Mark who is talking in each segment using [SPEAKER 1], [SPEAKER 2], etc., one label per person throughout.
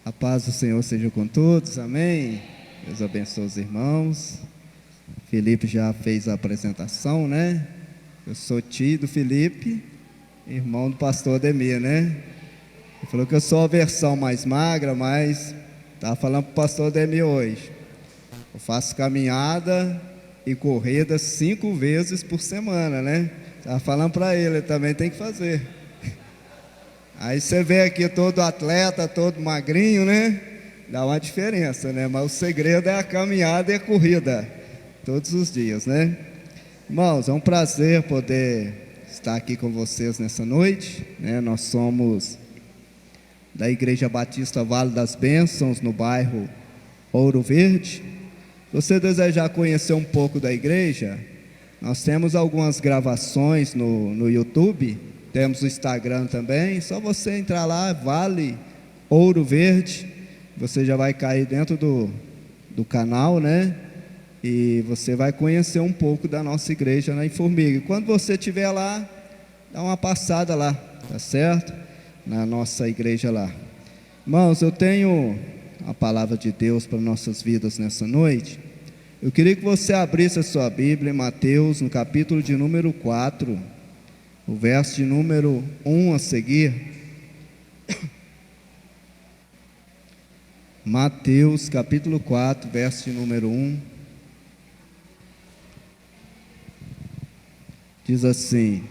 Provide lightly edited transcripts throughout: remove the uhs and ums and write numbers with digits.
[SPEAKER 1] A paz do Senhor seja com todos, amém? Deus abençoe os irmãos. Felipe já fez a apresentação, né? Eu sou tio do Felipe, irmão do pastor Ademir, né? Ele falou que eu sou a versão mais magra, mas estava falando para o pastor Ademir hoje. Eu faço caminhada e corrida 5 vezes por semana, né? Estava falando para ele também tem que fazer. Aí você vê aqui todo atleta, todo magrinho, né? Dá uma diferença, né? Mas o segredo é a caminhada e a corrida, todos os dias, né? Irmãos, é um prazer poder estar aqui com vocês nessa noite, né? Nós somos da Igreja Batista Vale das Bênçãos, no bairro Ouro Verde. Se você desejar conhecer um pouco da igreja, nós temos algumas gravações no YouTube. Temos o Instagram também, só você entrar lá, Vale Ouro Verde, você já vai cair dentro do canal, né? E você vai conhecer um pouco da nossa igreja lá em Formiga. E quando você estiver lá, dá uma passada lá, tá certo? Na nossa igreja lá. Irmãos, eu tenho a palavra de Deus para nossas vidas nessa noite. Eu queria que você abrisse a sua Bíblia em Mateus, no capítulo de número 4, o verso de número 1 a seguir. Mateus capítulo 4, verso de número 1. Diz assim: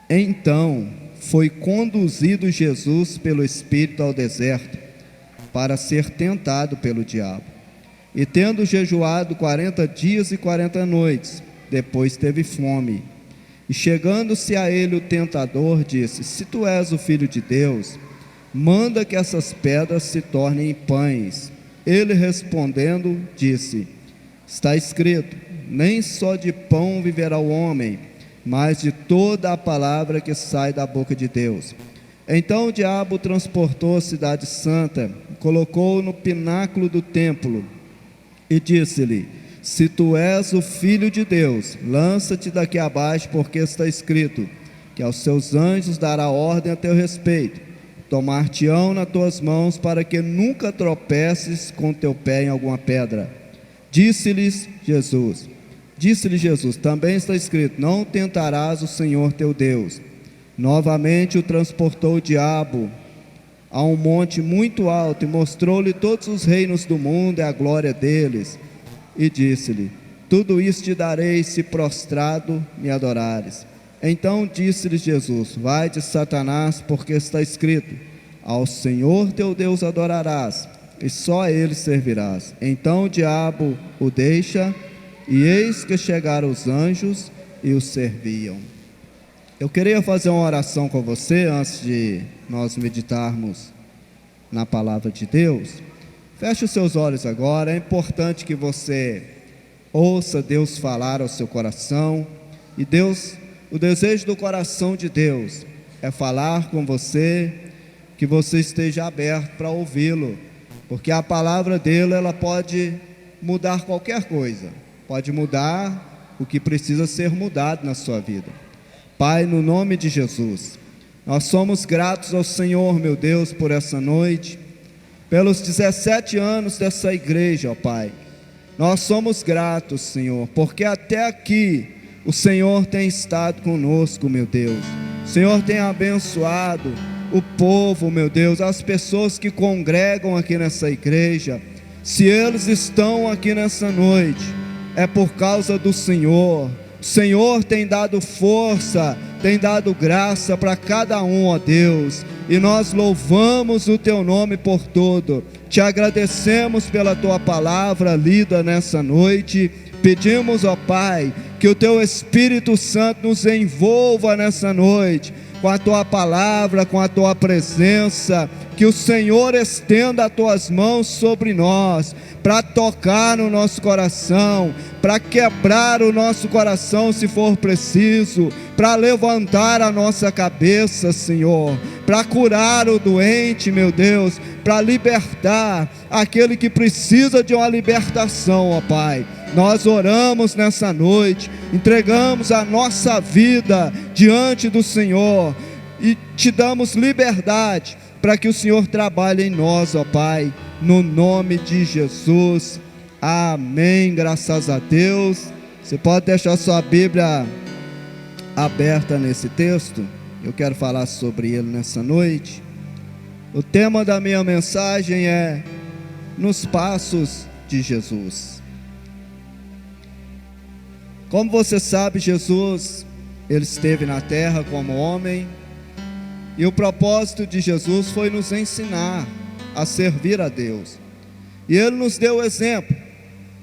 [SPEAKER 1] Então foi conduzido Jesus pelo Espírito ao deserto, para ser tentado pelo diabo. E tendo jejuado 40 dias e 40 noites, depois teve fome. E chegando-se a ele o tentador, disse: Se tu és o Filho de Deus, manda que essas pedras se tornem em pães. Ele respondendo, disse: Está escrito: Nem só de pão viverá o homem, mas de toda a palavra que sai da boca de Deus. Então o diabo transportou a cidade santa, colocou-o no pináculo do templo e disse-lhe: Se tu és o Filho de Deus, lança-te daqui abaixo, porque está escrito que aos seus anjos dará ordem a teu respeito, tomar-te-ão nas tuas mãos, para que nunca tropeces com teu pé em alguma pedra. Disse-lhe Jesus, também está escrito: Não tentarás o Senhor teu Deus. Novamente o transportou o diabo a um monte muito alto, e mostrou-lhe todos os reinos do mundo e a glória deles. E disse-lhe: Tudo isso te darei, se prostrado me adorares. Então disse-lhe Jesus: Vai de Satanás, porque está escrito: Ao Senhor teu Deus adorarás, e só a Ele servirás. Então o diabo o deixa, e eis que chegaram os anjos e o serviam. Eu queria fazer uma oração com você, antes de nós meditarmos na palavra de Deus. Feche os seus olhos agora. É importante que você ouça Deus falar ao seu coração. E Deus, o desejo do coração de Deus é falar com você, que você esteja aberto para ouvi-lo, porque a palavra dele, ela pode mudar qualquer coisa, pode mudar o que precisa ser mudado na sua vida. Pai, no nome de Jesus, nós somos gratos ao Senhor, meu Deus, por essa noite, pelos 17 anos dessa igreja, ó Pai. Nós somos gratos, Senhor, porque até aqui o Senhor tem estado conosco, meu Deus. O Senhor tem abençoado o povo, meu Deus, as pessoas que congregam aqui nessa igreja. Se eles estão aqui nessa noite, é por causa do Senhor. O Senhor tem dado força, tem dado graça para cada um, ó Deus, e nós louvamos o teu nome por tudo. Te agradecemos pela tua palavra lida nessa noite. Pedimos, ó Pai, que o teu Espírito Santo nos envolva nessa noite com a tua palavra, com a tua presença. Que o Senhor estenda as tuas mãos sobre nós, para tocar no nosso coração, para quebrar o nosso coração se for preciso, para levantar a nossa cabeça, Senhor, para curar o doente, meu Deus, para libertar aquele que precisa de uma libertação, ó Pai. Nós oramos nessa noite, entregamos a nossa vida diante do Senhor e te damos liberdade para que o Senhor trabalhe em nós, ó Pai, no nome de Jesus. Amém, graças a Deus. Você pode deixar sua Bíblia aberta nesse texto. Eu quero falar sobre ele nessa noite. O tema da minha mensagem é nos passos de Jesus. Como você sabe, Jesus, ele esteve na terra como homem, e o propósito de Jesus foi nos ensinar a servir a Deus. E ele nos deu o exemplo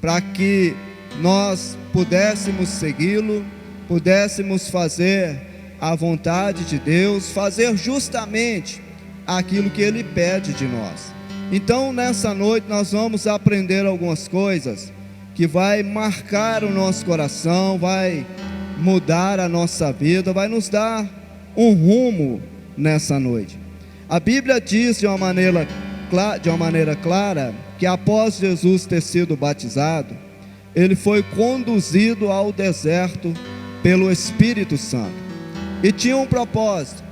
[SPEAKER 1] para que nós pudéssemos segui-lo, pudéssemos fazer a vontade de Deus, fazer justamente aquilo que ele pede de nós. Então, nessa noite nós vamos aprender algumas coisas que vai marcar o nosso coração, vai mudar a nossa vida, vai nos dar um rumo nessa noite. A Bíblia diz de uma maneira clara que após Jesus ter sido batizado, ele foi conduzido ao deserto pelo Espírito Santo, e tinha um propósito.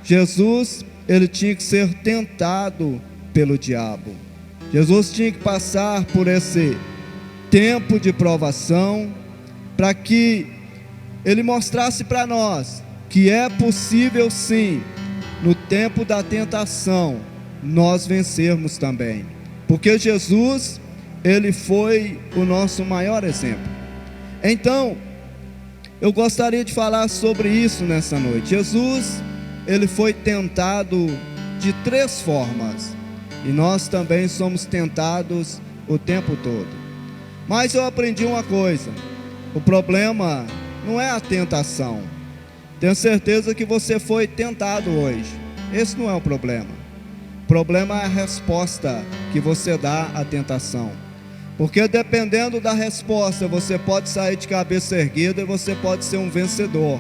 [SPEAKER 1] Jesus, ele tinha que ser tentado pelo diabo. Jesus tinha que passar por esse tempo de provação, para que ele mostrasse para nós que é possível sim, no tempo da tentação, nós vencermos também, porque Jesus, ele foi o nosso maior exemplo. Então, eu gostaria de falar sobre isso nessa noite. Jesus, ele foi tentado de 3 formas, e nós também somos tentados o tempo todo. Mas eu aprendi uma coisa: o problema não é a tentação. Tenho certeza que você foi tentado hoje. Esse não é o problema. O problema é a resposta que você dá à tentação. Porque dependendo da resposta, você pode sair de cabeça erguida e você pode ser um vencedor.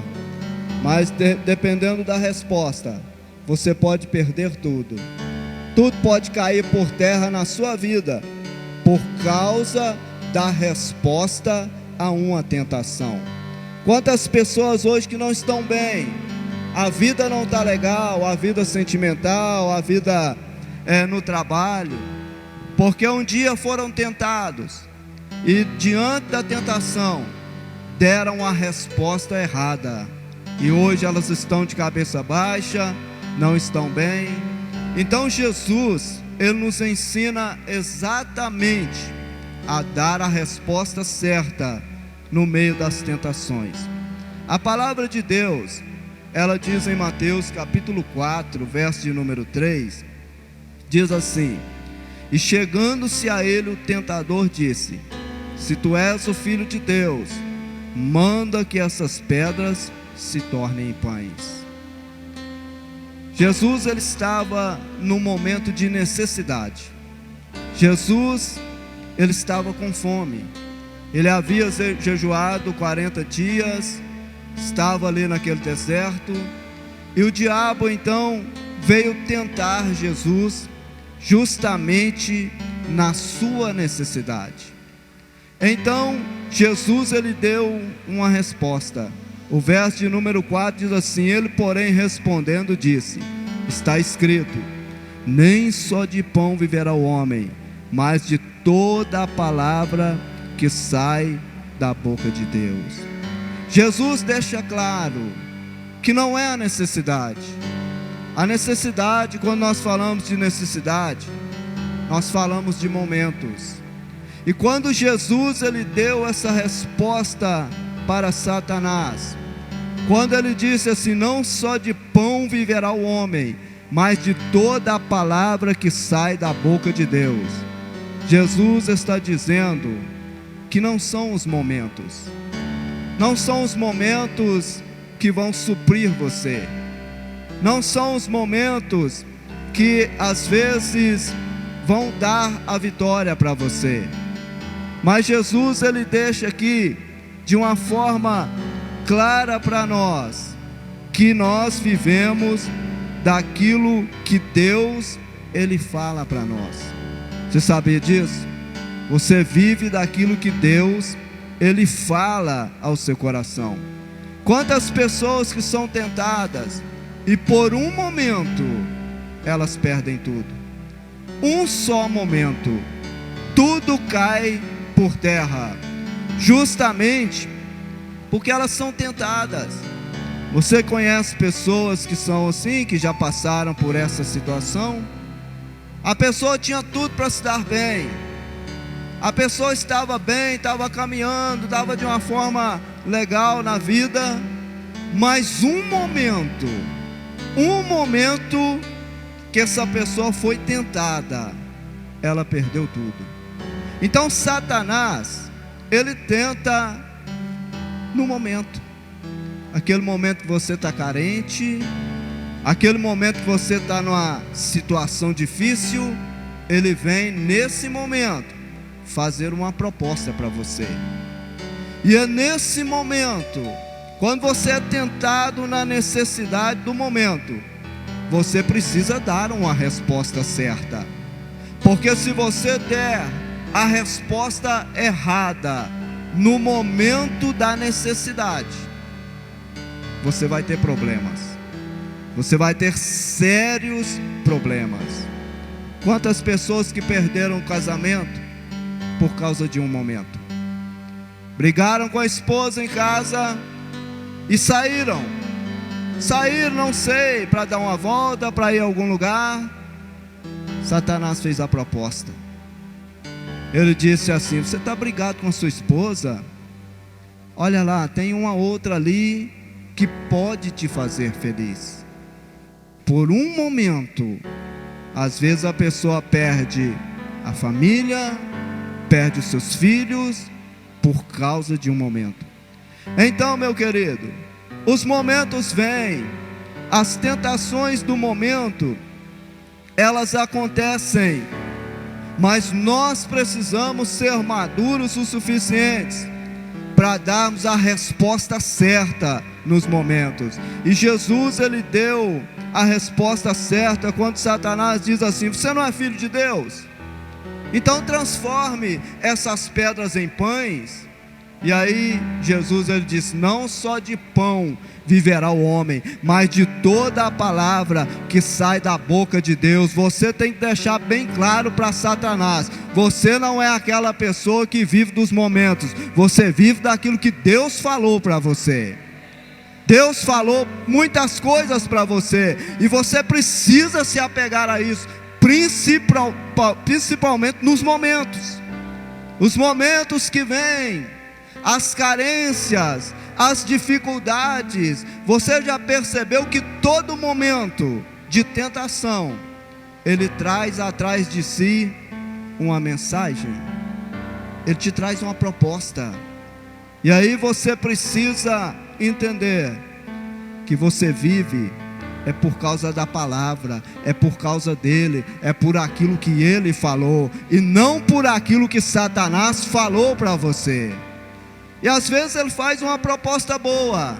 [SPEAKER 1] Mas dependendo da resposta, você pode perder tudo. Tudo pode cair por terra na sua vida, por causa da resposta a uma tentação. Quantas pessoas hoje que não estão bem, a vida não está legal, a vida sentimental, a vida no trabalho, porque um dia foram tentados, e diante da tentação, deram a resposta errada, e hoje elas estão de cabeça baixa, não estão bem. Então Jesus, ele nos ensina exatamente a dar a resposta certa no meio das tentações. A palavra de Deus, ela diz em Mateus capítulo 4, verso de número 3, diz assim: e chegando-se a ele o tentador disse: se tu és o Filho de Deus, manda que essas pedras se tornem pães. Jesus, ele estava num momento de necessidade. Jesus, ele estava com fome. Ele havia jejuado 40 dias, estava ali naquele deserto, e o diabo então veio tentar Jesus justamente na sua necessidade. Então Jesus, ele deu uma resposta. O verso de número 4 diz assim: ele porém respondendo disse: está escrito, nem só de pão viverá o homem, mas de toda a palavra que sai da boca de Deus. Jesus deixa claro que não é a necessidade. A necessidade, quando nós falamos de necessidade, nós falamos de momentos. E quando Jesus, ele deu essa resposta para Satanás, quando ele disse assim: não só de pão viverá o homem, mas de toda a palavra que sai da boca de Deus, Jesus está dizendo que não são os momentos, não são os momentos que vão suprir você, não são os momentos que às vezes vão dar a vitória para você, mas Jesus, ele deixa aqui de uma forma clara para nós, que nós vivemos daquilo que Deus, ele fala para nós. Você sabia disso? Você vive daquilo que Deus, ele fala ao seu coração. Quantas pessoas que são tentadas e por um momento elas perdem tudo. Um só momento, tudo cai por terra, justamente porque elas são tentadas. Você conhece pessoas que são assim, que já passaram por essa situação? A pessoa tinha tudo para se dar bem, a pessoa estava bem, estava caminhando, estava de uma forma legal na vida, mas um momento que essa pessoa foi tentada, ela perdeu tudo. Então Satanás, ele tenta no momento, aquele momento que você está carente, aquele momento que você está numa situação difícil, ele vem nesse momento fazer uma proposta para você. E é nesse momento, quando você é tentado na necessidade do momento, você precisa dar uma resposta certa, porque se você der a resposta errada no momento da necessidade, você vai ter problemas, você vai ter sérios problemas. Quantas pessoas que perderam o casamento por causa de um momento? Brigaram com a esposa em casa e saíram, não sei, para dar uma volta, para ir a algum lugar. Satanás fez a proposta. Ele disse assim: você está brigado com a sua esposa? Olha lá, tem uma outra ali que pode te fazer feliz. Por um momento, às vezes a pessoa perde a família, perde os seus filhos, por causa de um momento. Então, meu querido, os momentos vêm, as tentações do momento, elas acontecem, mas nós precisamos ser maduros o suficientes para darmos a resposta certa nos momentos. E Jesus, ele deu a resposta certa quando Satanás diz assim: você não é filho de Deus? Então transforme essas pedras em pães. E aí Jesus, ele disse: não só de pão viverá o homem, mas de toda a palavra que sai da boca de Deus. Você tem que deixar bem claro para Satanás: você não é aquela pessoa que vive dos momentos, você vive daquilo que Deus falou para você. Deus falou muitas coisas para você, e você precisa se apegar a isso, principalmente nos momentos. Os momentos que vêm, as carências, as dificuldades. Você já percebeu que todo momento de tentação, ele traz atrás de si uma mensagem? Ele te traz uma proposta. E aí você precisa entender que você vive é por causa da palavra, é por causa dele, é por aquilo que ele falou, e não por aquilo que Satanás falou para você. E às vezes ele faz uma proposta boa,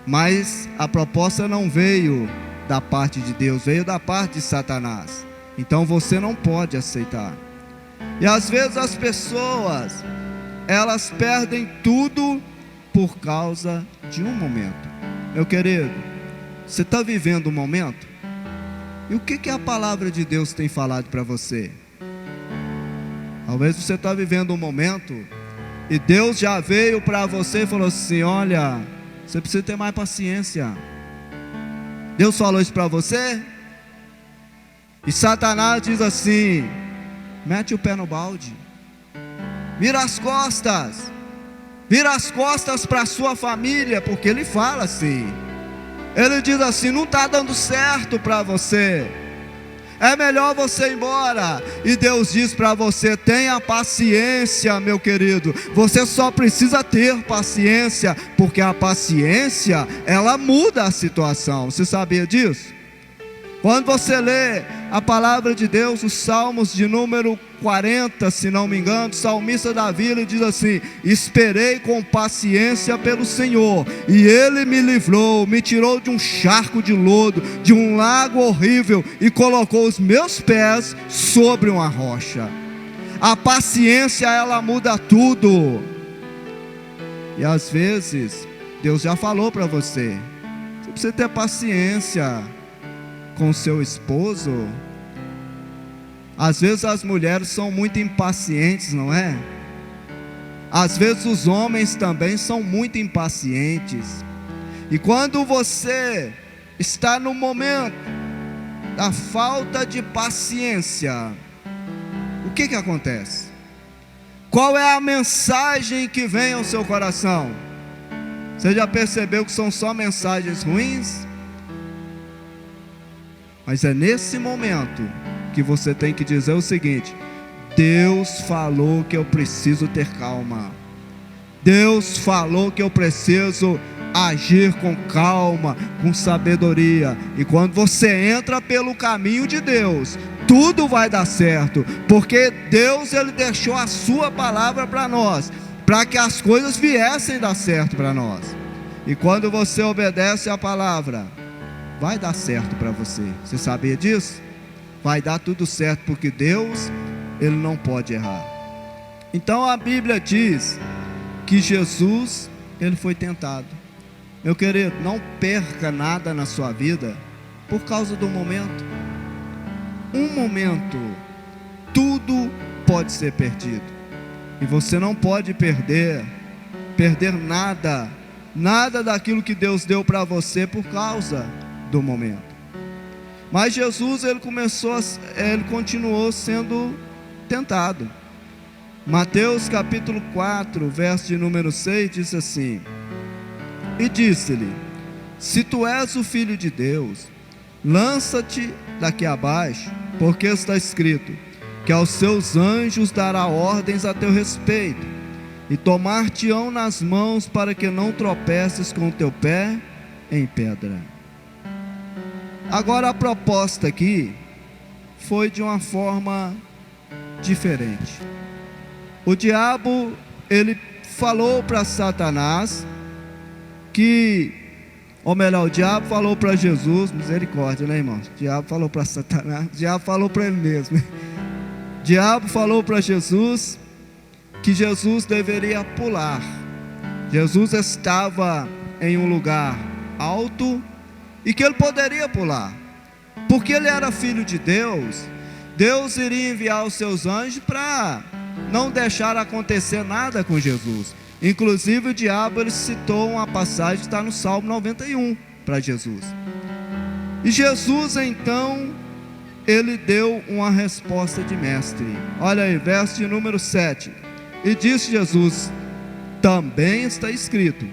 [SPEAKER 1] mas a proposta não veio da parte de Deus, veio da parte de Satanás. Então você não pode aceitar. E às vezes as pessoas, elas perdem tudo por causa de um momento. Meu querido, você está vivendo um momento? E o que a palavra de Deus tem falado para você? Talvez você está vivendo um momento e Deus já veio para você e falou assim: olha, você precisa ter mais paciência. Deus falou isso para você? E Satanás diz assim: mete o pé no balde, vira as costas para a sua família, porque ele fala assim. Ele diz assim: não está dando certo para você, é melhor você ir embora. E Deus diz para você: tenha paciência, meu querido. Você só precisa ter paciência, porque a paciência, ela muda a situação. Você sabia disso? Quando você lê a palavra de Deus, os Salmos de número 40, se não me engano, o salmista Davi, ele diz assim: esperei com paciência pelo Senhor, e Ele me livrou, me tirou de um charco de lodo, de um lago horrível, e colocou os meus pés sobre uma rocha. A paciência, ela muda tudo. E às vezes Deus já falou para você: você precisa ter paciência. com seu esposo. Às vezes as mulheres são muito impacientes, não é? Às vezes os homens também são muito impacientes. E quando você está no momento da falta de paciência, o que acontece? Qual é a mensagem que vem ao seu coração? Você já percebeu que são só mensagens ruins? Mas é nesse momento que você tem que dizer o seguinte: Deus falou que eu preciso ter calma. Deus falou que eu preciso agir com calma, com sabedoria. E quando você entra pelo caminho de Deus, tudo vai dar certo, porque Deus, Ele deixou a sua palavra para nós, para que as coisas viessem dar certo para nós. E quando você obedece a palavra, vai dar certo para você. Você sabia disso? Vai dar tudo certo, porque Deus, Ele não pode errar. Então a Bíblia diz que Jesus, Ele foi tentado. Meu querido, não perca nada na sua vida por causa do momento. Um momento, tudo pode ser perdido. E você não pode perder nada daquilo que Deus deu para você por causa do momento. Mas Jesus, ele continuou sendo tentado. Mateus capítulo 4, verso de número 6, diz assim: e disse-lhe: se tu és o Filho de Deus, lança-te daqui abaixo, porque está escrito que aos seus anjos dará ordens a teu respeito, e tomar-te-ão nas mãos, para que não tropeces com o teu pé em pedra. Agora a proposta aqui foi de uma forma diferente. O diabo, ele falou para Satanás ou melhor, o diabo falou para Jesus, misericórdia, né, irmãos? O diabo falou para Satanás, o diabo falou para ele mesmo. O diabo falou para Jesus que Jesus deveria pular. Jesus estava em um lugar alto e que ele poderia pular, porque ele era filho de Deus. Deus iria enviar os seus anjos para não deixar acontecer nada com Jesus. Inclusive o diabo, ele citou uma passagem que está no Salmo 91 para Jesus. E Jesus então, ele deu uma resposta de mestre. Olha aí, verso de número 7. E disse Jesus: também está escrito: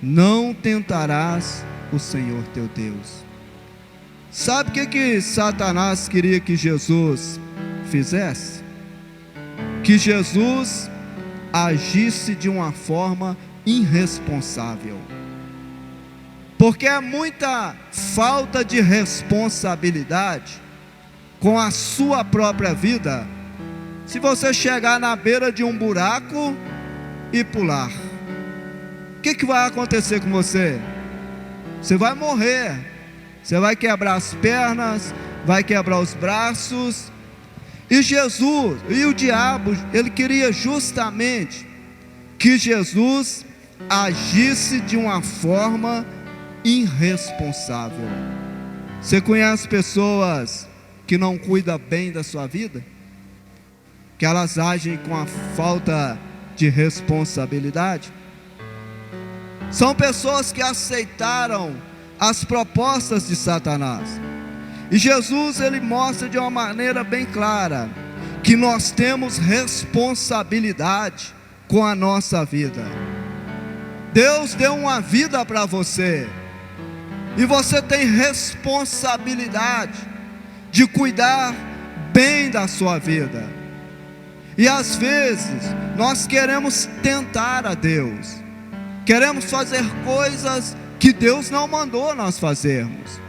[SPEAKER 1] não tentarás o Senhor teu Deus. Sabe o que Satanás queria que Jesus fizesse? Que Jesus agisse de uma forma irresponsável, porque é muita falta de responsabilidade com a sua própria vida. Se você chegar na beira de um buraco e pular, o que vai acontecer com você? Você vai morrer, você vai quebrar as pernas, vai quebrar os braços. E Jesus, e o diabo, ele queria justamente que Jesus agisse de uma forma irresponsável. Você conhece pessoas que não cuidam bem da sua vida? Que elas agem com a falta de responsabilidade? São pessoas que aceitaram as propostas de Satanás. E Jesus, ele mostra de uma maneira bem clara que nós temos responsabilidade com a nossa vida. Deus deu uma vida para você, e você tem responsabilidade de cuidar bem da sua vida. E às vezes nós queremos tentar a Deus, queremos fazer coisas que Deus não mandou nós fazermos.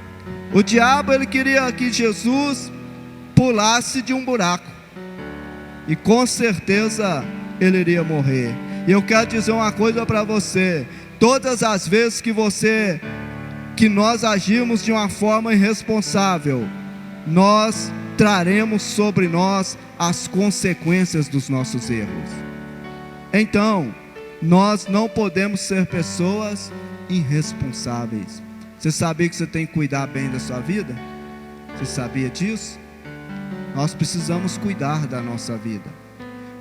[SPEAKER 1] O diabo, ele queria que Jesus pulasse de um buraco, e com certeza ele iria morrer. E eu quero dizer uma coisa para você: todas as vezes que nós agimos de uma forma irresponsável, nós traremos sobre nós as consequências dos nossos erros. Então, nós não podemos ser pessoas irresponsáveis. Você sabia que você tem que cuidar bem da sua vida? Você sabia disso? Nós precisamos cuidar da nossa vida.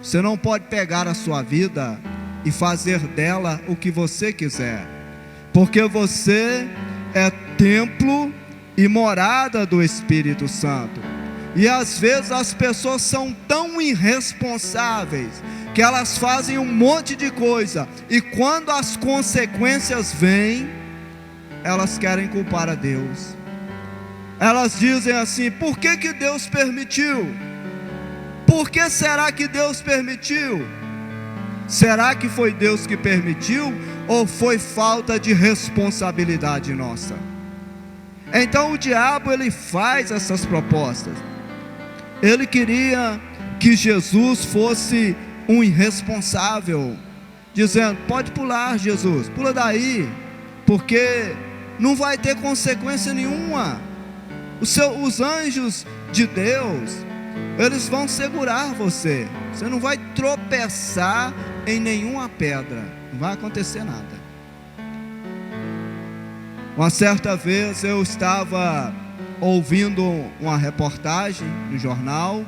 [SPEAKER 1] Você não pode pegar a sua vida e fazer dela o que você quiser, porque você é templo e morada do Espírito Santo. E às vezes as pessoas são tão irresponsáveis que elas fazem um monte de coisa, e quando as consequências vêm, elas querem culpar a Deus. Elas dizem assim: por que que Deus permitiu? Por que será que Deus permitiu? Será que foi Deus que permitiu, ou foi falta de responsabilidade nossa? Então o diabo, ele faz essas propostas. Ele queria que Jesus fosse um irresponsável, dizendo: pode pular, Jesus, pula daí, porque não vai ter consequência nenhuma. Os anjos de Deus, eles vão segurar você. Você não vai tropeçar em nenhuma pedra, não vai acontecer nada. Uma certa vez eu estava ouvindo uma reportagem no jornal,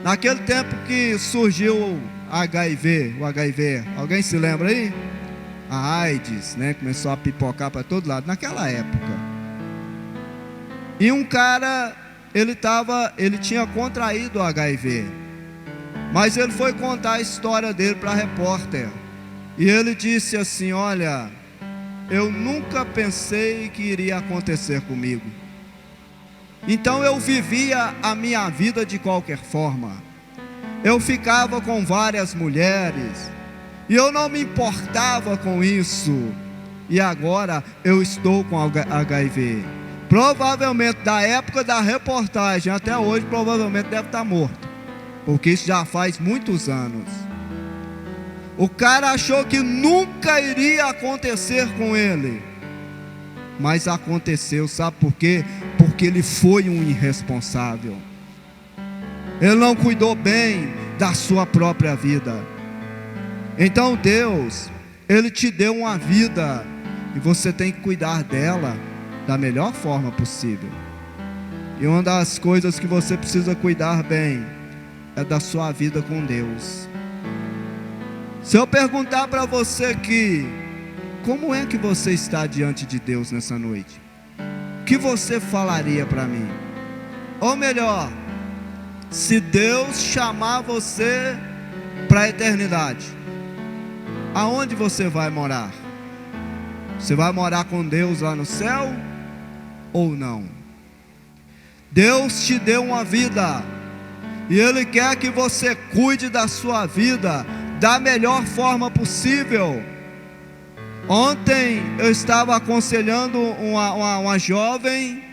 [SPEAKER 1] naquele tempo que surgiu o HIV, alguém se lembra aí? A AIDS, né? Começou a pipocar para todo lado, naquela época. E um cara, ele tinha contraído o HIV, mas ele foi contar a história dele para a repórter, e ele disse assim: olha, eu nunca pensei que iria acontecer comigo, então eu vivia a minha vida de qualquer forma, eu ficava com várias mulheres, e eu não me importava com isso, e agora eu estou com HIV. Provavelmente da época da reportagem até hoje, provavelmente deve estar morto, porque isso já faz muitos anos. O cara achou que nunca iria acontecer com ele, mas aconteceu. Sabe por quê? Porque ele foi um irresponsável. Ele não cuidou bem da sua própria vida. Então Deus, Ele te deu uma vida, e você tem que cuidar dela da melhor forma possível. E uma das coisas que você precisa cuidar bem é da sua vida com Deus. Se eu perguntar para você que, como é que você está diante de Deus nessa noite, o que você falaria para mim? Ou melhor, se Deus chamar você para a eternidade, aonde você vai morar? Você vai morar com Deus lá no céu ou não? Deus te deu uma vida, e Ele quer que você cuide da sua vida da melhor forma possível. Ontem eu estava aconselhando uma jovem,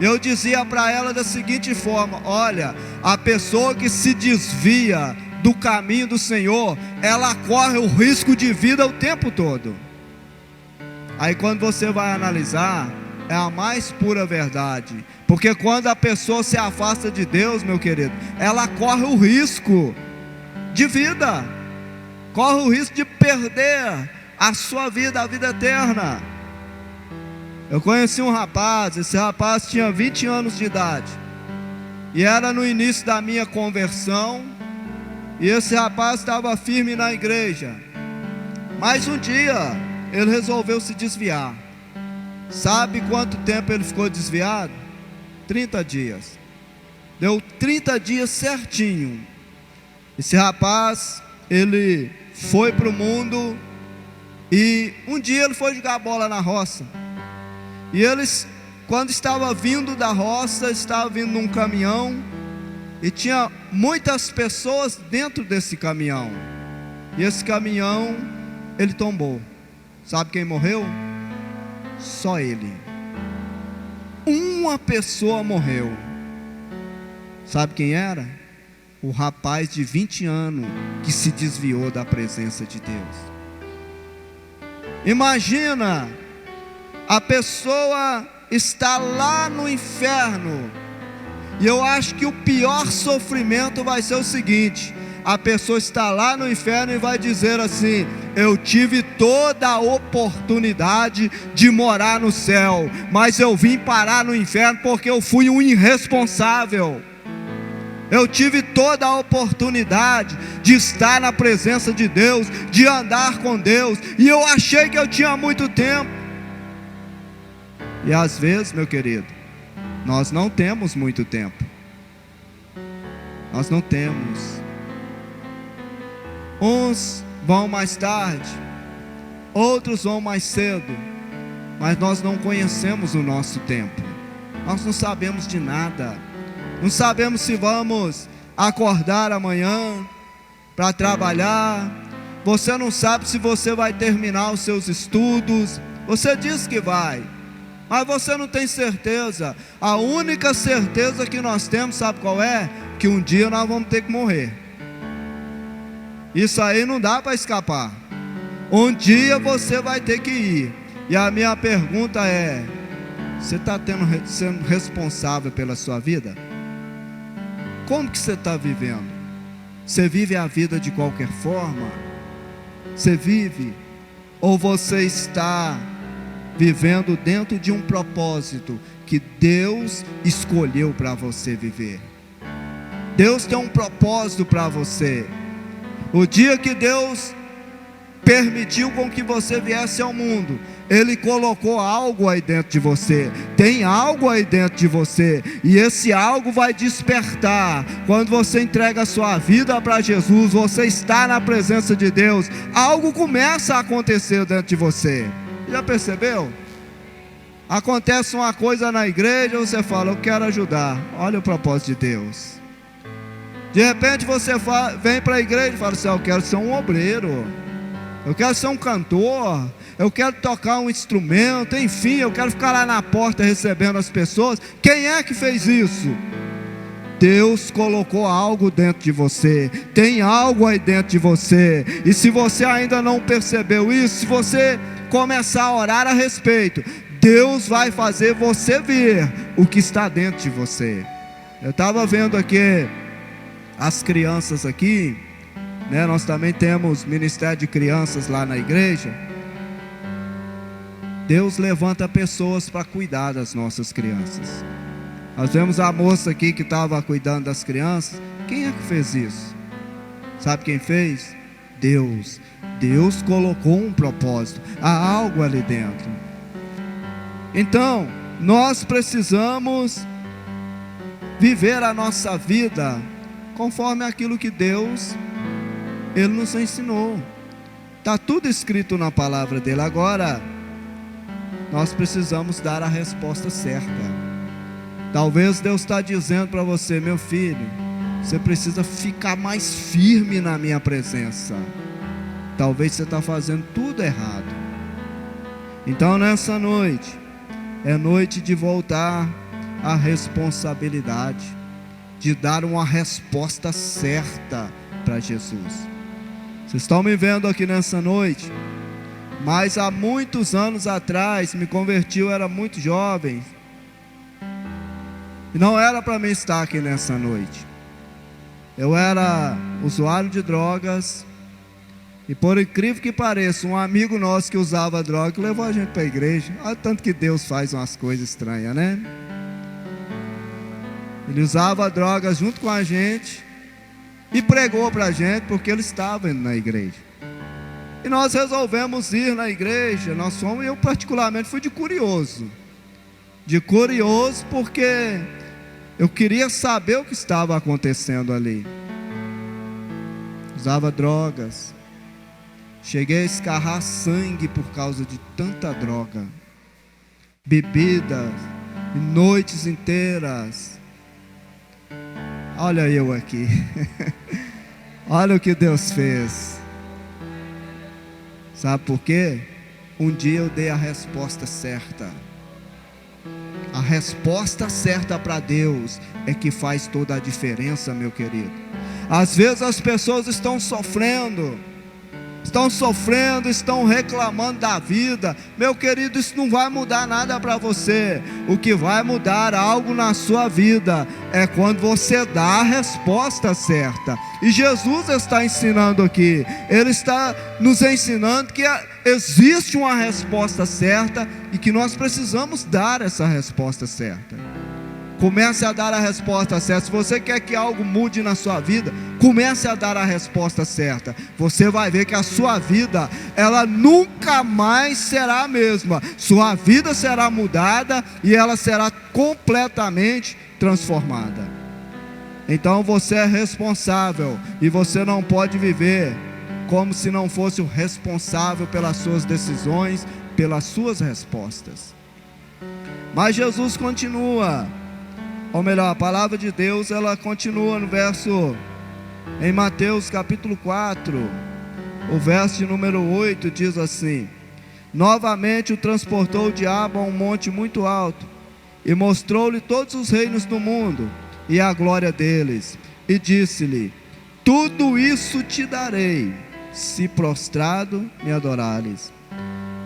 [SPEAKER 1] eu dizia para ela da seguinte forma: olha, a pessoa que se desvia do caminho do Senhor, ela corre o risco de vida o tempo todo. Aí quando você vai analisar, é a mais pura verdade, porque quando a pessoa se afasta de Deus, meu querido, ela corre o risco de vida, corre o risco de perder a sua vida, a vida eterna. Eu conheci um rapaz, esse rapaz tinha 20 anos de idade, e era no início da minha conversão, e esse rapaz estava firme na igreja, mas um dia ele resolveu se desviar. Sabe quanto tempo ele ficou desviado? 30 dias. Deu 30 dias certinho. Esse rapaz, ele foi para o mundo, e um dia ele foi jogar bola na roça, e eles, quando estava vindo da roça, estava vindo num caminhão, e tinha muitas pessoas dentro desse caminhão, e esse caminhão, ele tombou. Sabe quem morreu? Só ele. Uma pessoa morreu. Sabe quem era? O rapaz de 20 anos que se desviou da presença de Deus. Imagina, a pessoa está lá no inferno, e eu acho que o pior sofrimento vai ser o seguinte: a pessoa está lá no inferno e vai dizer assim: eu tive toda a oportunidade de morar no céu, mas eu vim parar no inferno porque eu fui um irresponsável. Eu tive toda a oportunidade de estar na presença de Deus, de andar com Deus, e eu achei que eu tinha muito tempo. E às vezes, meu querido, nós não temos muito tempo. Nós não temos. Uns vão mais tarde, outros vão mais cedo, mas nós não conhecemos o nosso tempo. Nós não sabemos de nada. Não sabemos se vamos acordar amanhã para trabalhar. Você não sabe se você vai terminar os seus estudos. Você diz que vai, mas você não tem certeza. A única certeza que nós temos, sabe qual é? Que um dia nós vamos ter que morrer. Isso aí não dá para escapar. Um dia você vai ter que ir. E a minha pergunta é: você está sendo responsável pela sua vida? Como que você está vivendo? Você vive a vida de qualquer forma? Você vive? Ou você está vivendo dentro de um propósito que Deus escolheu para você viver? Deus tem um propósito para você. O dia que Deus permitiu com que você viesse ao mundo, Ele colocou algo aí dentro de você. Tem algo aí dentro de você, e esse algo vai despertar. Quando você entrega a sua vida para Jesus, você está na presença de Deus, algo começa a acontecer dentro de você. Já percebeu? Acontece uma coisa na igreja, você fala: eu quero ajudar. Olha o propósito de Deus. De repente você vem para a igreja e fala assim: eu quero ser um obreiro, eu quero ser um cantor, eu quero tocar um instrumento, enfim, eu quero ficar lá na porta recebendo as pessoas. Quem é que fez isso? Deus colocou algo dentro de você. Tem algo aí dentro de você. E se você ainda não percebeu isso, se você começar a orar a respeito, Deus vai fazer você ver o que está dentro de você. Eu estava vendo aqui as crianças aqui, né? Nós também temos ministério de crianças lá na igreja. Deus levanta pessoas para cuidar das nossas crianças. Nós vemos a moça aqui que estava cuidando das crianças. Quem é que fez isso? Sabe quem fez? Deus. Deus colocou um propósito. Há algo ali dentro. Então, nós precisamos viver a nossa vida conforme aquilo que Deus, Ele nos ensinou. Está tudo escrito na palavra dele. Agora, nós precisamos dar a resposta certa. Talvez Deus está dizendo para você: meu filho, você precisa ficar mais firme na minha presença. Talvez você está fazendo tudo errado. Então nessa noite, é noite de voltar à responsabilidade, de dar uma resposta certa para Jesus. Vocês estão me vendo aqui nessa noite, mas há muitos anos atrás, me converti, eu era muito jovem, e não era para mim estar aqui nessa noite. Eu era usuário de drogas, e por incrível que pareça, um amigo nosso que usava droga levou a gente para a igreja. Olha tanto que Deus faz umas coisas estranhas, né? Ele usava drogas junto com a gente e pregou para a gente, porque ele estava indo na igreja. E nós resolvemos ir na igreja. Nós fomos, eu particularmente fui de curioso. De curioso porque eu queria saber o que estava acontecendo ali. Usava drogas. Cheguei a escarrar sangue por causa de tanta droga. Bebidas, noites inteiras. Olha eu aqui. Olha o que Deus fez. Sabe por quê? Um dia eu dei a resposta certa. A resposta certa para Deus é que faz toda a diferença, meu querido. Às vezes as pessoas estão sofrendo estão sofrendo, estão reclamando da vida. Meu querido, isso não vai mudar nada para você. O que vai mudar algo na sua vida é quando você dá a resposta certa. E Jesus está ensinando aqui, Ele está nos ensinando que existe uma resposta certa e que nós precisamos dar essa resposta certa. Comece a dar a resposta certa. Se você quer que algo mude na sua vida, comece a dar a resposta certa. Você vai ver que a sua vida, ela nunca mais será a mesma. Sua vida será mudada e ela será completamente transformada. Então você é responsável e você não pode viver como se não fosse o responsável pelas suas decisões, pelas suas respostas. Mas Jesus continua. Ou melhor, a palavra de Deus, ela continua no verso, em Mateus capítulo 4, o verso de número 8, diz assim: novamente o transportou o diabo a um monte muito alto, e mostrou-lhe todos os reinos do mundo, e a glória deles, e disse-lhe: tudo isso te darei, se prostrado me adorares.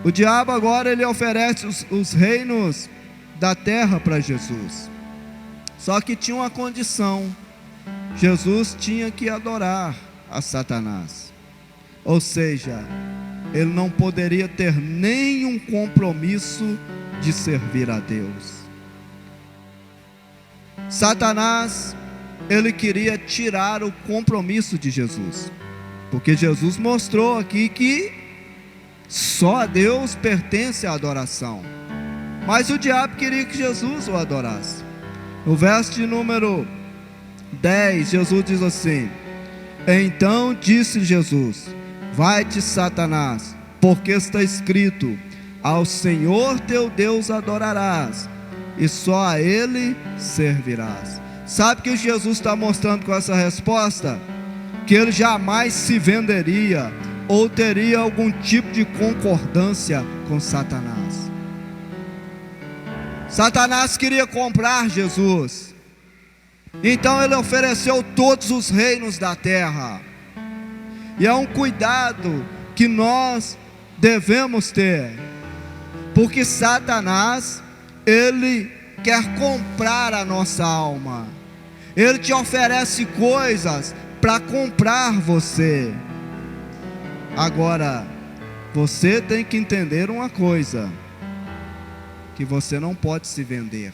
[SPEAKER 1] O diabo agora, ele oferece os reinos da terra para Jesus. Só que tinha uma condição: Jesus tinha que adorar a Satanás. Ou seja, ele não poderia ter nenhum compromisso de servir a Deus. Satanás, ele queria tirar o compromisso de Jesus, porque Jesus mostrou aqui que só a Deus pertence a adoração. Mas o diabo queria que Jesus o adorasse. No verso de número 10, Jesus diz assim: então disse Jesus: vai-te, Satanás, porque está escrito: ao Senhor teu Deus adorarás, e só a Ele servirás. Sabe o que Jesus está mostrando com essa resposta? Que ele jamais se venderia, ou teria algum tipo de concordância com Satanás. Satanás queria comprar Jesus, então ele ofereceu todos os reinos da terra. E é um cuidado que nós devemos ter, porque Satanás, ele quer comprar a nossa alma. Ele te oferece coisas para comprar você. Agora, você tem que entender uma coisa: que você não pode se vender.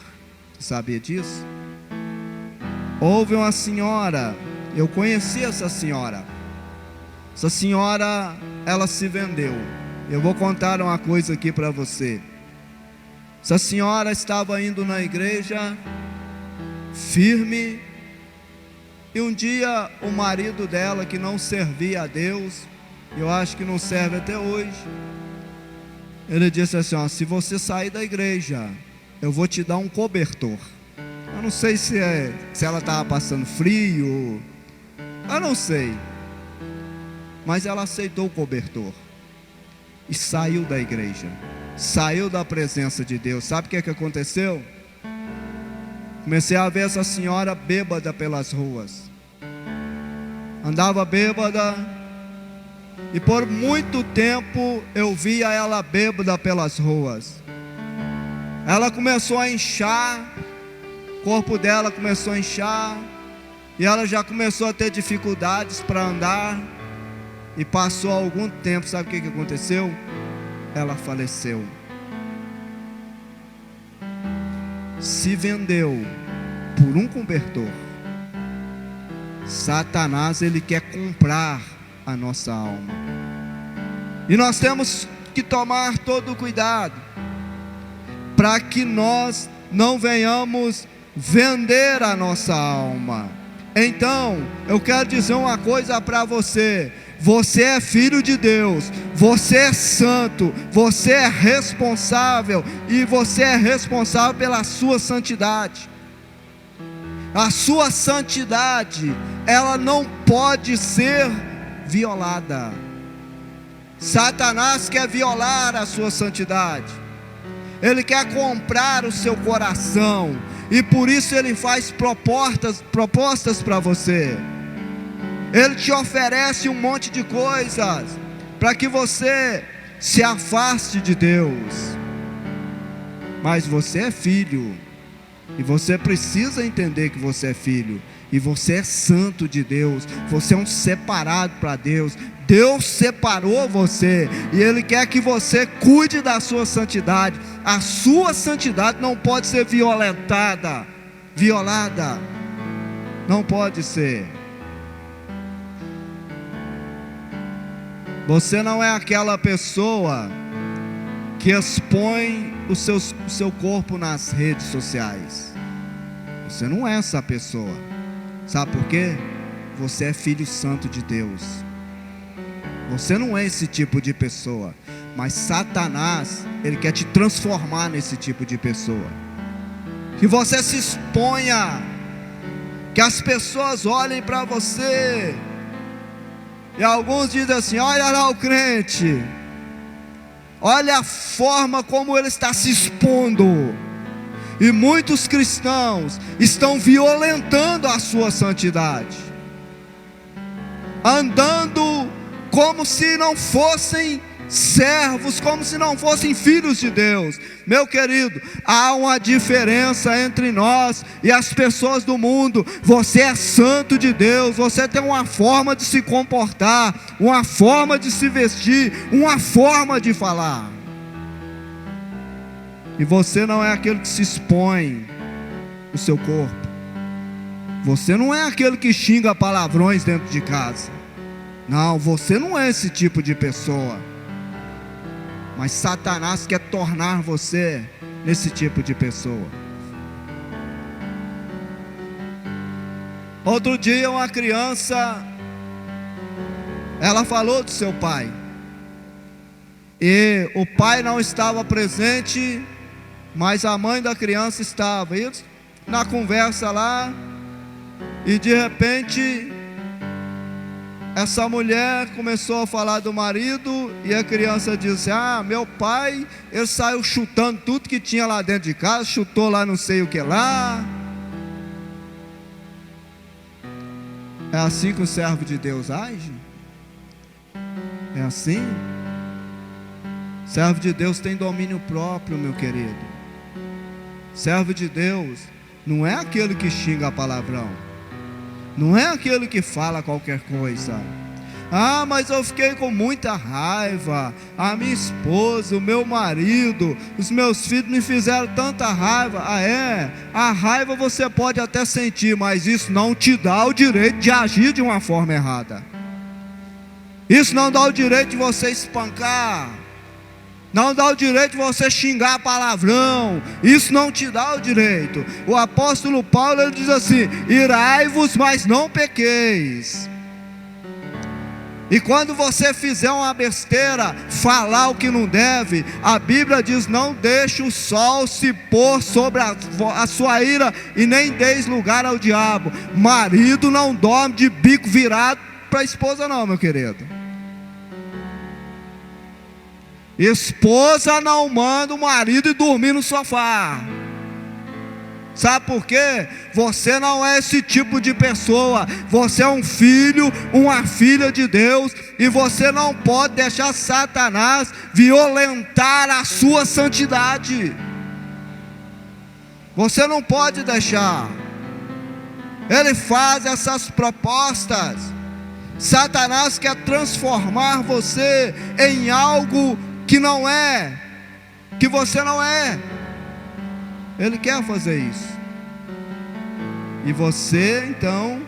[SPEAKER 1] Você sabia disso? Houve uma senhora, eu conheci essa senhora. Essa senhora, ela se vendeu. Eu vou contar uma coisa aqui para você. Essa senhora estava indo na igreja, firme, e um dia o marido dela, que não servia a Deus, eu acho que não serve até hoje, ele disse assim: ó, se você sair da igreja, eu vou te dar um cobertor. Eu não sei se ela estava passando frio, eu não sei, mas ela aceitou o cobertor e saiu da igreja, saiu da presença de Deus. Sabe o que aconteceu? Comecei a ver essa senhora bêbada pelas ruas, andava bêbada, e por muito tempo eu via ela bêbada pelas ruas. Ela começou a inchar, o corpo dela começou a inchar, e ela já começou a ter dificuldades para andar. E passou algum tempo, sabe o que aconteceu? Ela faleceu. Se vendeu por um cobertor. Satanás, ele quer comprar a nossa alma, e nós temos que tomar todo o cuidado para que nós não venhamos vender a nossa alma. Então, eu quero dizer uma coisa para você: você é filho de Deus, você é santo, você é responsável, e você é responsável pela sua santidade. A sua santidade, ela não pode ser violada. Satanás quer violar a sua santidade, ele quer comprar o seu coração, e por isso ele faz propostas para você. Ele te oferece um monte de coisas, para que você se afaste de Deus. Mas você é filho, e você precisa entender que você é filho, e você é santo de Deus, você é um separado para Deus. Deus separou você, e Ele quer que você cuide da sua santidade. A sua santidade não pode ser violada, não pode ser. Você não é aquela pessoa que expõe o seu corpo nas redes sociais. Você não é essa pessoa. Sabe por quê? Você é filho santo de Deus. Você não é esse tipo de pessoa. Mas Satanás, ele quer te transformar nesse tipo de pessoa. Que você se exponha, que as pessoas olhem para você. E alguns dizem assim: olha lá o crente, olha a forma como ele está se expondo. E muitos cristãos estão violentando a sua santidade, andando como se não fossem servos, como se não fossem filhos de Deus. Meu querido, há uma diferença entre nós e as pessoas do mundo. Você é santo de Deus, você tem uma forma de se comportar, uma forma de se vestir, uma forma de falar. E você não é aquele que se expõe o seu corpo. Você não é aquele que xinga palavrões dentro de casa. Não, você não é esse tipo de pessoa. Mas Satanás quer tornar você nesse tipo de pessoa. Outro dia uma criança, ela falou do seu pai, e o pai não estava presente, mas a mãe da criança estava. E na conversa lá, e de repente essa mulher começou a falar do marido, e a criança disse: ah, meu pai, ele saiu chutando tudo que tinha lá dentro de casa, chutou lá não sei o que lá. É assim que o servo de Deus age? É assim? Servo de Deus tem domínio próprio, meu querido. Servo de Deus não é aquele que xinga palavrão, não é aquele que fala qualquer coisa. Ah, mas eu fiquei com muita raiva, a minha esposa, o meu marido, os meus filhos me fizeram tanta raiva. Ah, é? A raiva você pode até sentir, mas isso não te dá o direito de agir de uma forma errada. Isso não dá o direito de você espancar, não dá o direito de você xingar palavrão. Isso não te dá o direito. O apóstolo Paulo, ele diz assim: irai-vos, mas não pequeis. E quando você fizer uma besteira, falar o que não deve, a Bíblia diz: não deixe o sol se pôr sobre a sua ira, e nem deis lugar ao diabo. Marido não dorme de bico virado para a esposa não, meu querido. Esposa não manda o marido ir dormir no sofá. Sabe por quê? Você não é esse tipo de pessoa. Você é um filho, uma filha de Deus, e você não pode deixar Satanás violentar a sua santidade. Você não pode deixar. Ele faz essas propostas. Satanás quer transformar você em algo que não é, que você não é. Ele quer fazer isso. E você então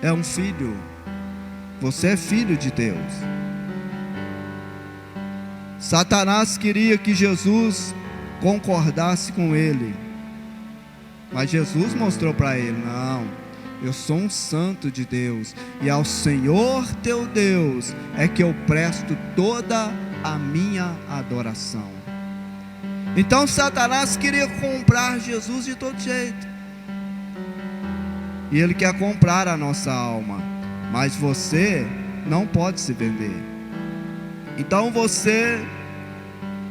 [SPEAKER 1] é um filho. Você é filho de Deus. Satanás queria que Jesus concordasse com ele, mas Jesus mostrou para ele: não, eu sou um santo de Deus, e ao Senhor teu Deus é que eu presto toda a minha adoração. Então Satanás queria comprar Jesus de todo jeito, e ele quer comprar a nossa alma, mas você não pode se vender. Então você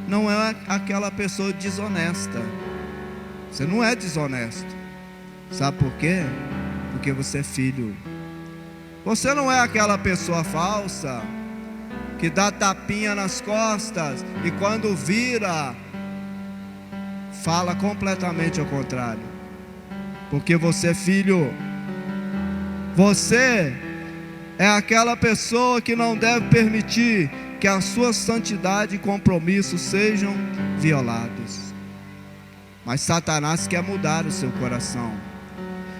[SPEAKER 1] não é aquela pessoa desonesta. Você não é desonesto. Sabe por quê? Porque você é filho. Você não é aquela pessoa falsa. que dá tapinha nas costas e quando vira, fala completamente ao contrário. Porque você é filho. Você é aquela pessoa que não deve permitir que a sua santidade e compromisso sejam violados. Mas Satanás quer mudar o seu coração.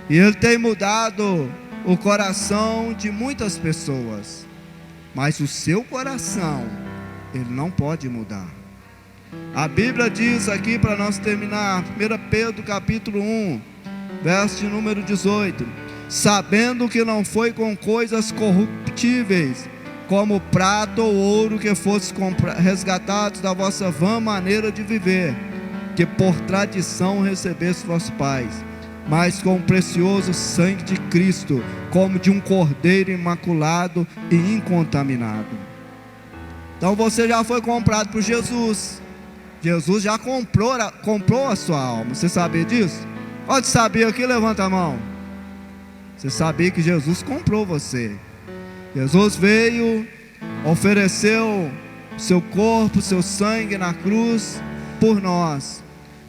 [SPEAKER 1] E ele tem mudado o coração de muitas pessoas. Mas o seu coração, ele não pode mudar. A Bíblia diz aqui, para nós terminar, 1 Pedro capítulo 1, verso de número 18: sabendo que não foi com coisas corruptíveis, como prata ou ouro, que fostes resgatados da vossa vã maneira de viver, que por tradição recebeste vossos pais, mas com o precioso sangue de Cristo, como de um cordeiro imaculado e incontaminado. Então você já foi comprado por Jesus. Jesus já comprou a sua alma. Você sabia disso? Pode saber aqui, levanta a mão. Você sabia que Jesus comprou você? Jesus veio, ofereceu seu corpo, seu sangue na cruz por nós,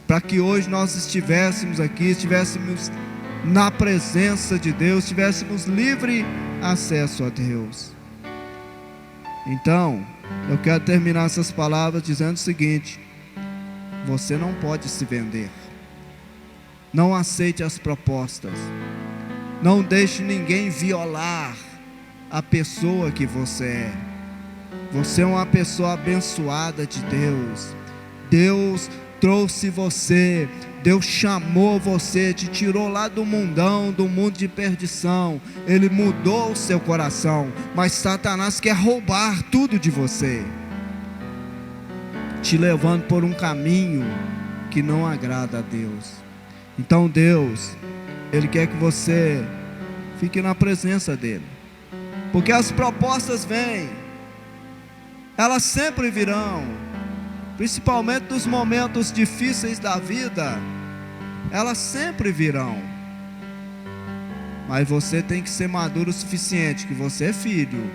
[SPEAKER 1] para que hoje nós estivéssemos aqui, estivéssemos na presença de Deus, tivéssemos livre acesso a Deus. Então, eu quero terminar essas palavras dizendo o seguinte: você não pode se vender. Não aceite as propostas. Não deixe ninguém violar a pessoa que você é. Você é uma pessoa abençoada de Deus. Deus trouxe você, Deus chamou você, te tirou lá do mundão, do mundo de perdição. Ele mudou o seu coração, mas Satanás quer roubar tudo de você, te levando por um caminho que não agrada a Deus. Então Deus, Ele quer que você fique na presença dEle, porque as propostas vêm, elas sempre virão, principalmente nos momentos difíceis da vida, elas sempre virão. Mas você tem que ser maduro o suficiente, que você é filho,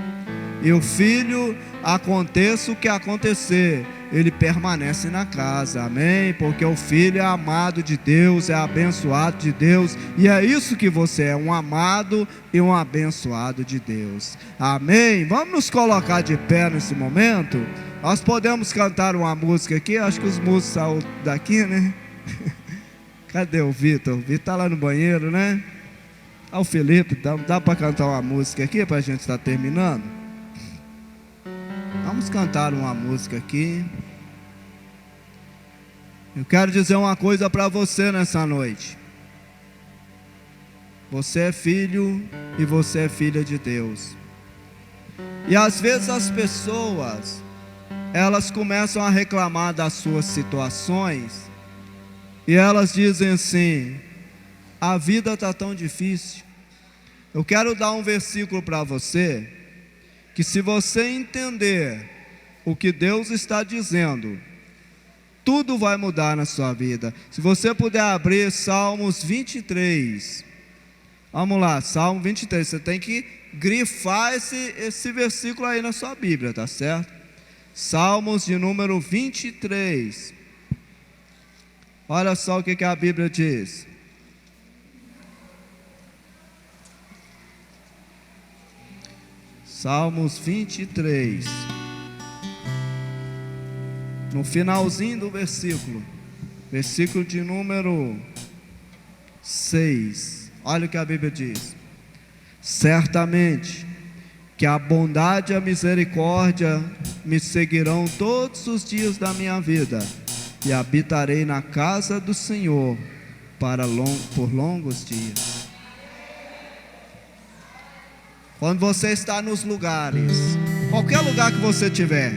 [SPEAKER 1] e o filho, aconteça o que acontecer, ele permanece na casa, amém? Porque o filho é amado de Deus, é abençoado de Deus, e é isso que você é, um amado e um abençoado de Deus, amém? Vamos nos colocar de pé nesse momento. Nós podemos cantar uma música aqui, acho que os músicos saíram daqui, né? Cadê o Vitor? O Vitor está lá no banheiro, né? Ah, o Felipe, dá para cantar uma música aqui para a gente estar terminando? Vamos cantar uma música aqui. Eu quero dizer uma coisa para você nessa noite. Você é filho e você é filha de Deus. E às vezes as pessoas, elas começam a reclamar das suas situações, e elas dizem assim: a vida está tão difícil. Eu quero dar um versículo para você, que se você entender o que Deus está dizendo, tudo vai mudar na sua vida. Se você puder abrir Salmos 23, vamos lá, Salmo 23, você tem que grifar esse versículo aí na sua Bíblia, tá certo? Salmos de número 23, olha só o que a Bíblia diz. Salmos 23, no finalzinho do versículo de número 6, olha o que a Bíblia diz: certamente que a bondade e a misericórdia me seguirão todos os dias da minha vida, e habitarei na casa do Senhor por longos dias. Quando você está nos lugares, qualquer lugar que você estiver,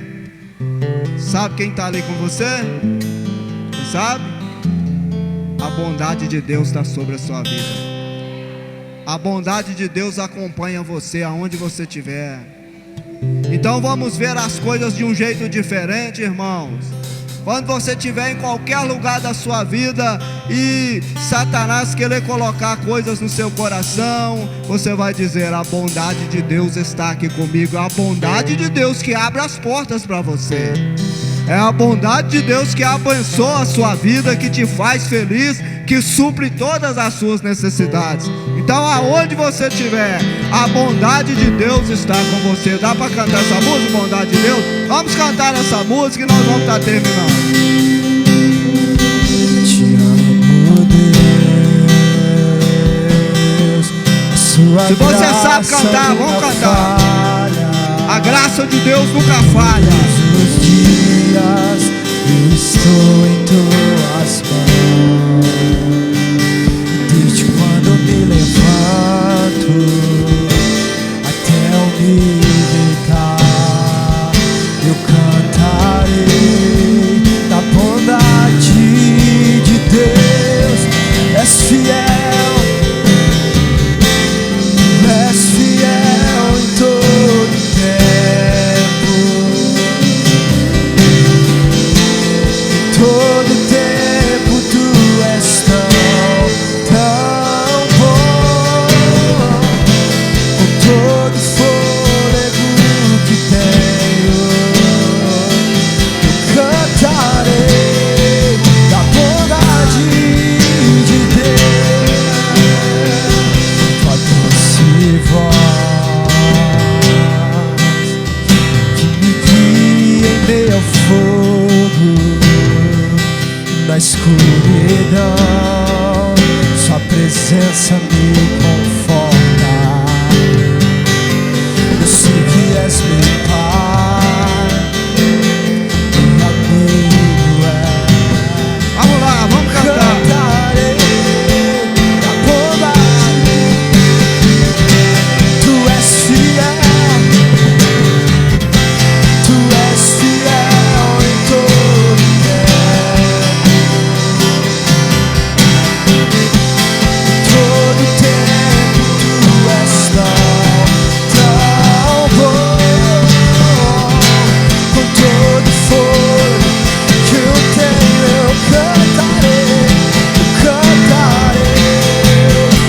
[SPEAKER 1] sabe quem está ali com você? Você sabe? A bondade de Deus está sobre a sua vida. A bondade de Deus acompanha você aonde você estiver. Então vamos ver as coisas de um jeito diferente, irmãos. Quando você estiver em qualquer lugar da sua vida e Satanás querer colocar coisas no seu coração, você vai dizer: a bondade de Deus está aqui comigo. É a bondade de Deus que abre as portas para você. É a bondade de Deus que abençoa a sua vida, que te faz feliz, que supre todas as suas necessidades. Então, aonde você estiver, a bondade de Deus está com você. Dá para cantar essa música, bondade de Deus? Vamos cantar essa música e nós vamos estar terminando.
[SPEAKER 2] Te amo, Deus.
[SPEAKER 1] Se você sabe cantar, vamos cantar. A graça de Deus nunca falha.
[SPEAKER 2] Todos os dias eu estou em tuas mãos. Desde quando me levanto até eu me deitar, eu cantarei da bondade de Deus. És fiel, és fiel em todo tempo. Em todo tempo tu és tão, tão bom. Com todo fôlego que tenho, eu cantarei da bondade de Deus. Tua doce voz que me guia em meio ao fogo, na escuridão, sua presença me conforta. Eu sei que és meu Pai, meu amigo é.
[SPEAKER 1] Vamos lá, vamos cantar.
[SPEAKER 2] Cantarei da bondade, tu és fiel, tu és fiel em todo tempo. Todo tempo tu és tão, tão bom. Com todo fôlego que eu tenho, eu cantarei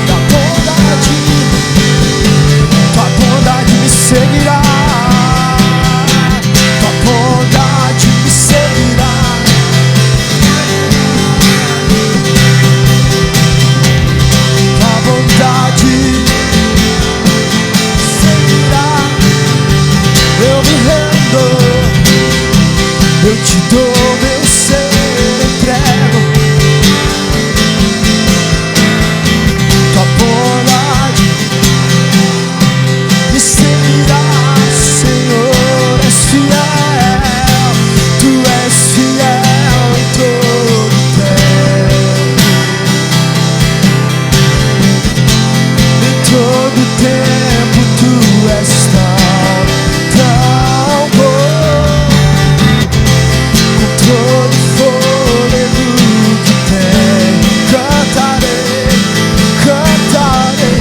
[SPEAKER 2] da bondade. Tua bondade me seguirá, tua bondade me seguirá. Tua bondade seguirá. Eu me rendo, eu te dou meu ser, entrego. Tua bondade me seguirá, Senhor. És fiel, tu és fiel em todo tempo. Em todo tempo tu és tão, tão bom. Com todo fôlego que tenho, cantarei, cantarei.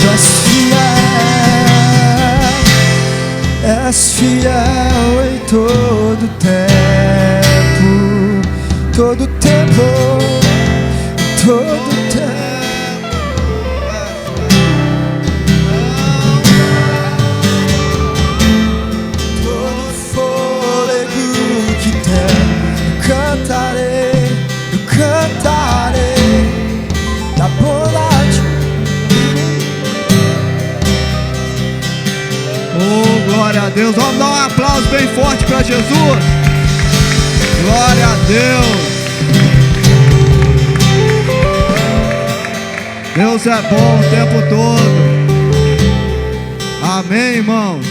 [SPEAKER 2] Tu és fiel em todo tempo, todo tempo, todo tempo. Todo fôlego que tenho, eu cantarei da bondade.
[SPEAKER 1] Oh, glória a Deus. Vamos dar um aplauso bem forte para Jesus. Glória a Deus. Deus é bom o tempo todo. Amém, irmãos?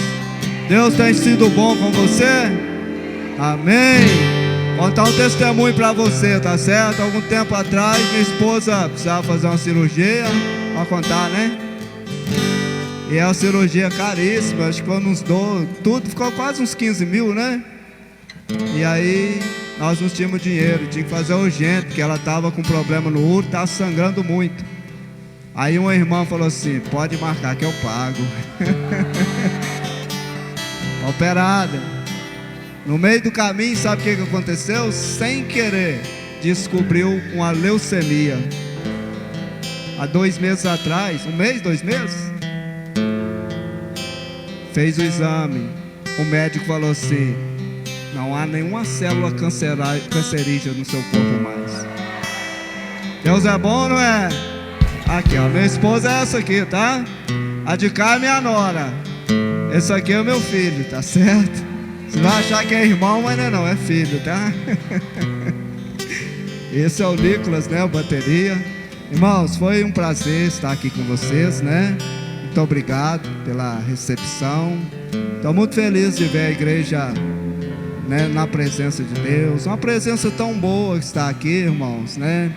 [SPEAKER 1] Deus tem sido bom com você? Amém. Contar um testemunho para você, tá certo? Algum tempo atrás, minha esposa precisava fazer uma cirurgia. Pode contar, né? E é uma cirurgia caríssima, acho que quando nos dou, tudo ficou quase uns 15 mil, né? E aí nós não tínhamos dinheiro, tinha que fazer urgente, porque ela estava com problema no útero, estava sangrando muito. Aí uma irmã falou assim: pode marcar que eu pago. operada. No meio do caminho, sabe o que aconteceu? Sem querer, descobriu uma leucemia. Há 2 meses atrás, 1 mês, 2 meses, fez o exame. O médico falou assim: não há nenhuma célula cancerígena no seu corpo mais. Deus é bom, não é? Aqui, ó, minha esposa é essa aqui, tá? A de cá é minha nora. Esse aqui é o meu filho, tá certo? Você vai achar que é irmão, mas não, é filho, tá? Esse é o Nicolas, né? O bateria. Irmãos, foi um prazer estar aqui com vocês, né? Muito obrigado pela recepção. Estou muito feliz de ver a igreja, né, na presença de Deus. Uma presença tão boa que está aqui, irmãos, né?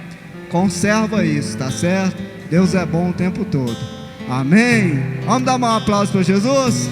[SPEAKER 1] Conserva isso, tá certo? Deus é bom o tempo todo. Amém? Vamos dar um aplauso para Jesus?